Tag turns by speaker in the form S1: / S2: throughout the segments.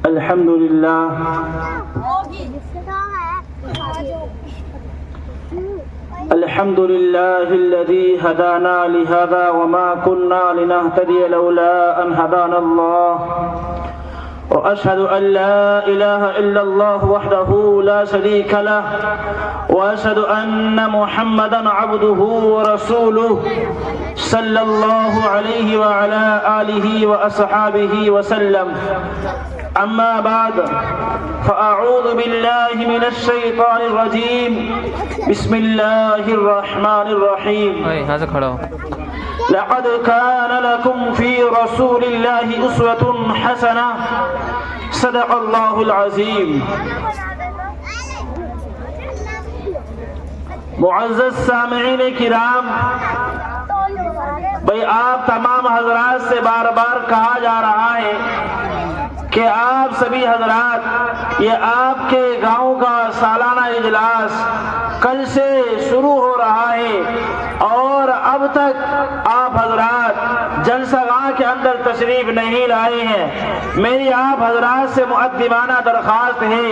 S1: الحمد لله الحمد لله الذي هدانا لهذا وما كنا لنهتدي لولا أن هدانا الله وأشهد أن لا إله إلا الله وحده لا شريك له وأشهد أن محمدا عبده ورسوله صلى الله عليه وعلى آله وأصحابه وسلم أما بعد فأعوذ بالله من الشيطان الرجيم بسم الله الرحمن الرحيم لقد كان لكم في رسول الله أسوة حسنة صدق الله العظيم. معزز سامعین کرام، بھئی آپ تمام حضرات سے بار بار کہا جا رہا ہے کہ آپ سبھی حضرات، یہ آپ کے گاؤں کا سالانہ اجلاس کل سے شروع ہو رہا ہے اور اب تک آپ حضرات جلسہ گاہ کے اندر تشریف نہیں لائے ہیں. میری آپ حضرات سے مؤدبانہ درخواست ہے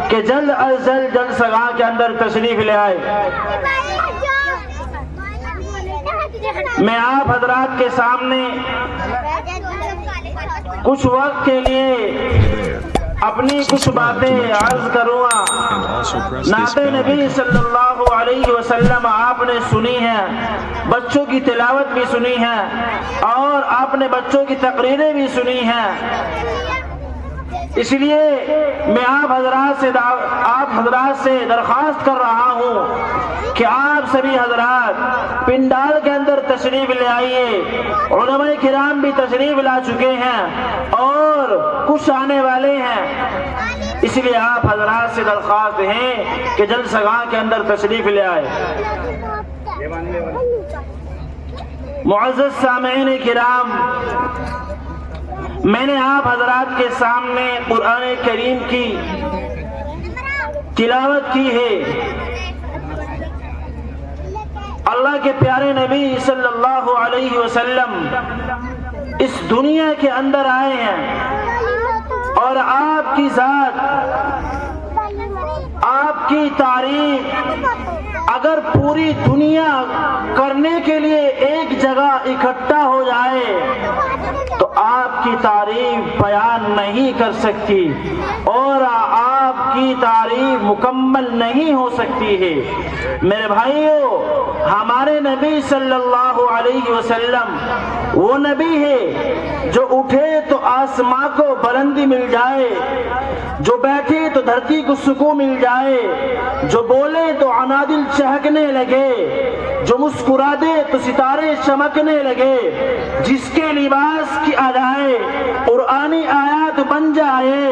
S1: کہ جلد از جلد جلسہ گاہ کے اندر تشریف لے آئے. میں آپ حضرات کے سامنے کچھ وقت کے لیے اپنی کچھ باتیں عرض کروں گا. نعت نبی صلی اللہ علیہ وسلم آپ نے سنی ہے، بچوں کی تلاوت بھی سنی ہے اور آپ نے بچوں کی تقریریں بھی سنی ہیں. اس لیے میں آپ حضرات سے درخواست کر رہا ہوں کہ آپ سبھی حضرات پنڈال کے اندر تشریف لے آئیے. علماء کرام بھی تشریف لا چکے ہیں اور کچھ آنے والے ہیں. اس لیے آپ حضرات سے درخواست ہے کہ جلسہ گاہ کے اندر تشریف لے آئے. معزز سامعین کرام، میں نے آپ حضرات کے سامنے قرآن کریم کی تلاوت کی ہے. اللہ کے پیارے نبی صلی اللہ علیہ وسلم اس دنیا کے اندر آئے ہیں اور آپ کی ذات، آپ کی تعریف اگر پوری دنیا کرنے کے لیے ایک جگہ اکٹھا ہو جائے تو آپ کی تعریف بیان نہیں کر سکتی اور آپ کی تعریف مکمل نہیں ہو سکتی ہے. میرے بھائیو، ہمارے نبی صلی اللہ علیہ وسلم وہ نبی ہے جو اٹھے تو آسمان کو بلندی مل جائے، جو بیٹھے تو دھرتی کو سکون مل جائے، جو بولے تو عنادل چہکنے لگے، جو مسکرا دے تو ستارے چمکنے لگے، جس کے لباس کی ادائے قرآنی آیات بن جائے،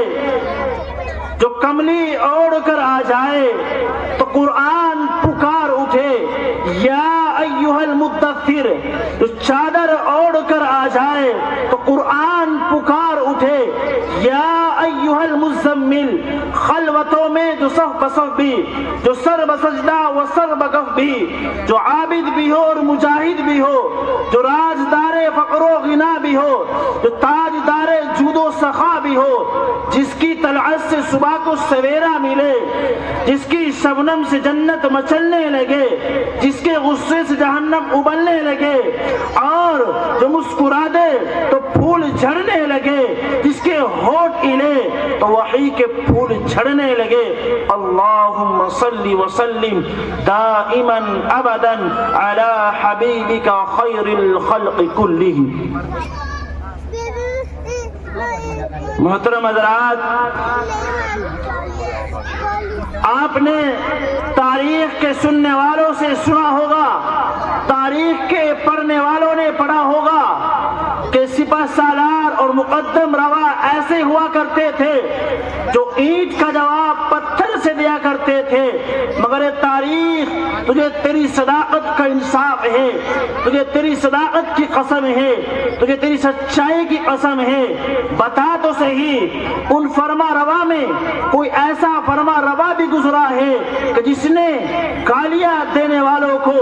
S1: جو کملی اوڑھ کر آ جائے تو قرآن پکار اٹھے یا ایھا المدثر، جو چادر اوڑھ کر آ جائے تو قرآن پکار اٹھے یا ایھا المزمل. خلوتوں میں جو صف بصف بھی، جو سر بسجدہ و سر بکف بھی، جو عابد بھی ہو اور مجاہد بھی ہو، جو رازدار فقر و غنا بھی ہو، جو تاجدار جود و سخا بھی ہو، جس کی طلعت سے صبح کو سویرا ملے، جس کی شبنم سے جنت مچلنے لگے، جس کے غصے سے جہنم ابلنے لگے اور جو مسکرا دے تو پھول جھڑنے لگے، جس کے ہونٹ ہلے تو وحی کے پھول جھڑنے لگے. اللہم صلی وسلم دائما ابدا علی حبیبک خیر الخلق کلہم. محترم حضرات، آپ نے تاریخ کے سننے والوں سے سنا ہوگا، تاریخ کے پڑھنے والوں نے پڑھا ہوگا کہ سپہ سالار اور مقدم روا ایسے ہوا کرتے تھے جو اینٹ کا جواب پتھر سے دیا کرتے تھے. مگر تاریخ تجھے تیری صداقت کا انصاف ہے، تجھے تیری صداقت کی قسم ہے، تجھے تیری سچائی کی قسم ہے، بتا تو صحیح ان فرما روا میں کوئی ایسا فرما روا بھی گزرا ہے کہ جس نے گالیاں دینے والوں کو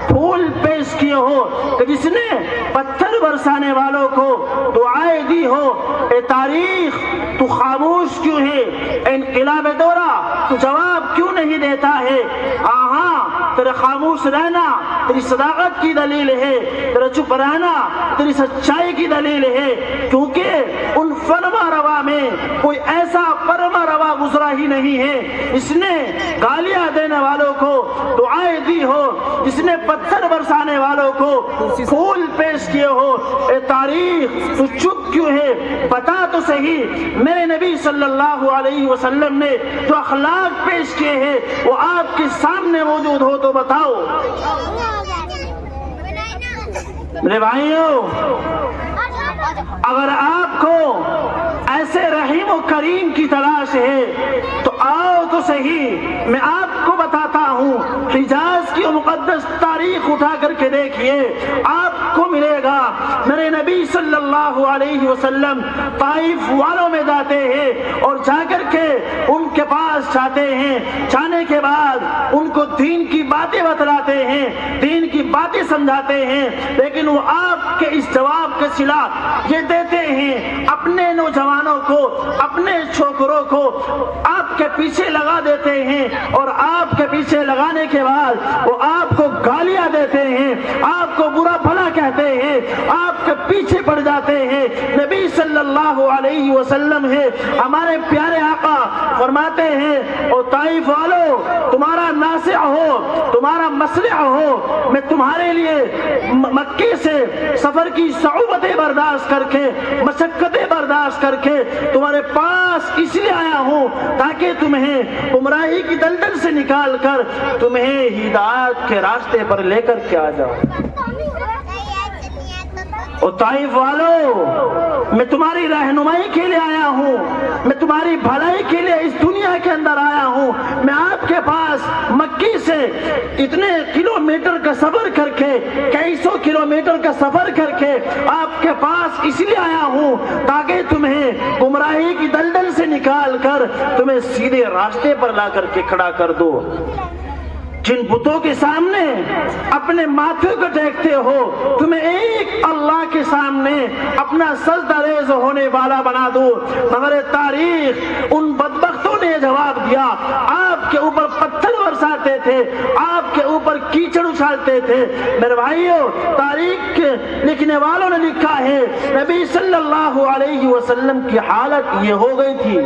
S1: پھول پیش کیے ہو، کہ جس نے پتھر برسا برسانے والوں کو دعائیں دی ہو، اے تاریخ تو خاموش کیوں ہے؟ انقلاب دورہ تو جواب کیوں نہیں دیتا ہے؟ ہاں تیرے خاموش رہنا تیری صداقت کی دلیل ہے، تیرا چپ رہنا تیری سچائی کی دلیل ہے، کیونکہ ان فرما روا میں کوئی ایسا فرما روا گزرا ہی نہیں ہے جس نے گالیاں دینے والوں کو دعائیں دی ہو، جس نے پتھر برسانے والوں کو پھول پیش کیے ہو۔ اے تاریخ تو چپ کیوں ہے؟ بتا تو صحیح میرے نبی صلی اللہ علیہ وسلم نے جو اخلاق پیش کیے ہیں وہ آپ کے سامنے موجود ہو تو بتاؤ۔ میرے بھائیوں، اگر آپ کو ایسے رحیم و کریم کی تلاش ہے تو آؤ تو صحیح، میں آپ کو بتاتا ہوں، حجاز کی مقدس تاریخ اٹھا کر کے دیکھیے، آپ کو ملے گا میرے نبی صلی اللہ علیہ وسلم طائف والوں میں جاتے ہیں اور جا کر کے ان کے پاس جاتے ہیں، جانے کے بعد ان کو دین کی باتیں بتلاتے ہیں، دین کی باتیں سمجھاتے ہیں، لیکن وہ آپ کے اس جواب کے صلہ یہ دیتے ہیں، اپنے نوجوانوں کو، اپنے چھوکروں کو آپ کے پیچھے لگا دیتے ہیں، اور آپ کے پیچھے لگانے کے بعد وہ آپ کو گالیاں دیتے ہیں، آپ کو برا بھلا کہتے ہیں، آپ کے پیچھے پڑ جاتے ہیں۔ نبی صلی اللہ علیہ وسلم ہے ہمارے پیارے آقا فرماتے ہیں، او طائف والو تمہارا ناصح ہو، تمہارا مصلح ہو، میں تمہارے لیے مکے سے سفر کی صعوبتیں برداشت کر کے، مشقتیں برداشت کر کے تمہارے پاس اس لیے آیا ہوں تاکہ تمہیں گمراہی کی دلدل سے نکال کر تمہیں ہدایت کے راستے پر لے کر کے آ جاؤ۔ اور طائف والو میں تمہاری رہنمائی کے لیے آیا ہوں، میں تمہاری بھلائی کے لیے اس دنیا کے اندر آیا ہوں، میں آپ کے پاس مکی سے اتنے کلومیٹر کا سفر کر کے، کئی سو کلومیٹر کا سفر کر کے آپ کے پاس اس لیے آیا ہوں تاکہ تمہیں گمراہی کی دلدل سے نکال کر تمہیں سیدھے راستے پر لا کر کے کھڑا کر دو۔ جن بتوں کے سامنے اپنے ماتھے کو ٹیکتے ہو تمہیں ایک اللہ کے سامنے اپنا سجدہ ریز ہونے والا بنا دو، مگر تاریخ ان بدبختوں نے جواب دیا، آپ کے اوپر پتھر برساتے تھے، آپ کے اوپر کیچڑ اچھالتے تھے۔ میرے بھائیوں، تاریخ کے لکھنے والوں نے لکھا ہے نبی صلی اللہ علیہ وسلم کی حالت یہ ہو گئی تھی،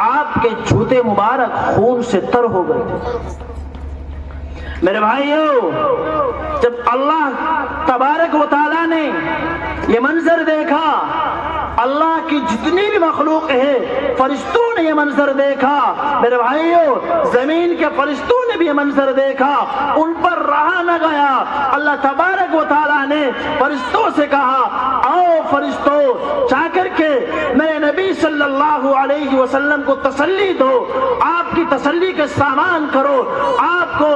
S1: آپ کے جوتے مبارک خون سے تر ہو گئے تھے۔ میرے بھائیوں، جب اللہ تبارک و تعالیٰ نے یہ منظر دیکھا، اللہ کی جتنی بھی مخلوق ہے، فرشتوں نے یہ منظر دیکھا، میرے بھائیوں زمین کے فرشتوں نے بھی یہ منظر دیکھا، ان پر رہا نہ گیا۔ اللہ تبارک و تعالیٰ نے فرشتوں سے کہا، آؤ فرشتوں، جا کر کے میرے نبی صلی اللہ علیہ وسلم کو تسلی دو، آپ کی تسلی کے سامان کرو، آپ کو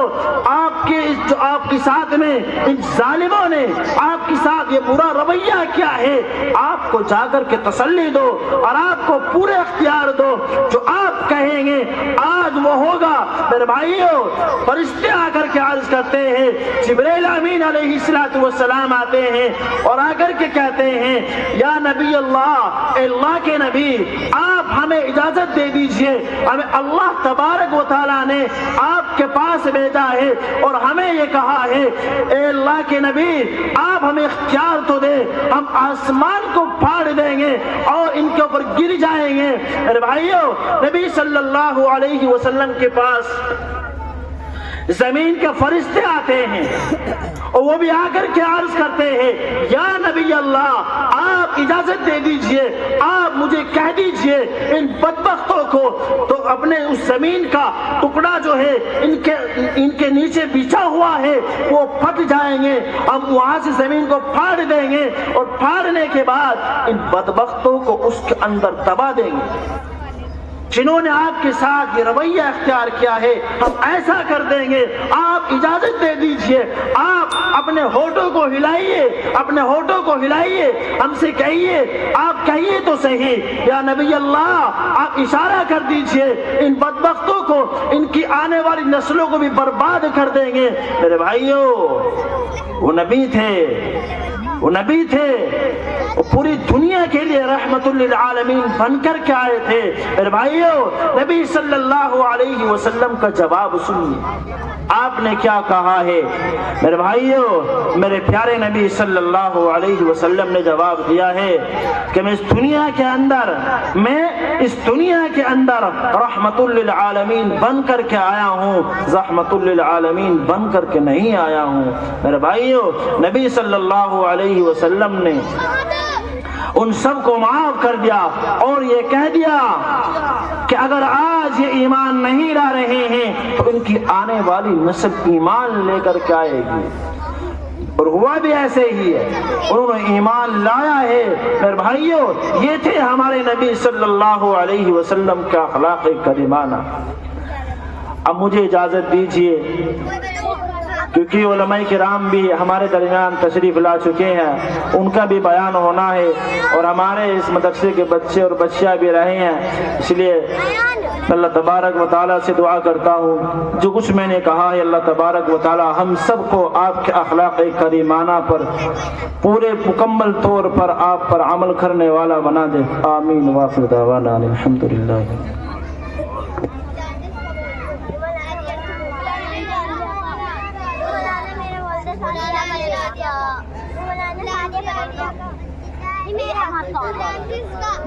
S1: آپ کے ساتھ میں ان ظالموں نے آپ کے ساتھ یہ برا رویہ کیا ہے، آپ کو جا کر کے تسلی دو اور آپ کو پورے اختیار دو، جو آپ کہیں گے آج وہ ہوگا۔ میرے بھائیوں، فرشتے آ کر کے عرض کرتے ہیں، جبرائیل امین علیہ السلام آتے ہیں اور آ کر کے کہتے ہیں، یا نبی اللہ، اے اللہ کے نبی، آپ ہمیں اجازت دے دیجئے، ہمیں اللہ تبارک و تعالیٰ نے آپ کے پاس بھیجا ہے اور ہمیں یہ کہا ہے، اے اللہ کے نبی آپ ہمیں اختیار تو دے، ہم آسمان کو پھاڑ دیں گے اور ان کے اوپر گر جائیں گے۔ میرے بھائیوں، نبی صلی اللہ علیہ وسلم کے پاس زمین کے فرشتے آتے ہیں اور وہ بھی آ کر کے عرض کرتے ہیں، یا نبی اللہ، آپ اجازت دے دیجئے، آپ مجھے کہہ دیجئے ان بدبختوں کو تو اپنے اس زمین کا ٹکڑا جو ہے ان کے نیچے بچھا ہوا ہے وہ پھٹ جائیں گے، ہم وہاں سے زمین کو پھاڑ دیں گے اور پھاڑنے کے بعد ان بدبختوں کو اس کے اندر دبا دیں گے۔ جنہوں نے آپ کے ساتھ یہ رویہ اختیار کیا ہے ہم ایسا کر دیں گے، آپ اجازت دے دیجئے، آپ اپنے ہونٹوں کو ہلائیے، اپنے ہونٹوں کو ہلائیے، ہم سے کہیے، آپ کہیے تو صحیح، یا نبی اللہ آپ اشارہ کر دیجئے، ان بدبختوں کو، ان کی آنے والی نسلوں کو بھی برباد کر دیں گے۔ میرے بھائیوں، وہ نبی تھے وہ نبی تھے، وہ پوری دنیا کے لیے رحمت للعالمین بن کر کے آئے تھے۔ میرے بھائیو، نبی صلی اللہ علیہ وسلم کا جواب سنیے، آپ نے کیا کہا ہے۔ میرے بھائیو، میرے پیارے نبی صلی اللہ علیہ وسلم نے جواب دیا ہے کہ میں اس دنیا کے اندر رحمت للعالمین بن کر کے آیا ہوں، رحمت للعالمین بن کر کے نہیں آیا ہوں۔ میرے بھائیو، نبی صلی اللہ علیہ وسلم نے ان سب کو معاف کر دیا اور یہ کہہ دیا کہ اگر آج یہ ایمان نہیں لا رہے ہیں تو ان کی آنے والی نسل ایمان لے کر کے آئے گی، اور ہوا بھی ایسے ہی ہے، انہوں نے ایمان لایا ہے۔ میرے بھائیو، یہ تھے ہمارے نبی صلی اللہ علیہ وسلم کا اخلاق کریمانہ۔ اب مجھے اجازت دیجیے، کیونکہ علماء کرام بھی ہمارے درمیان تشریف لا چکے ہیں، ان کا بھی بیان ہونا ہے، اور ہمارے اس مدرسے کے بچے اور بچیاں بھی رہے ہیں، اس لیے اللہ تبارک و تعالیٰ سے دعا کرتا ہوں جو کچھ میں نے کہا ہے، اللہ تبارک و تعالیٰ ہم سب کو آپ کے اخلاق کریمانہ پر پورے مکمل طور پر آپ پر عمل کرنے والا بنا دے۔ آمین۔ وآخر دعوانا الحمدللہ۔
S2: میرا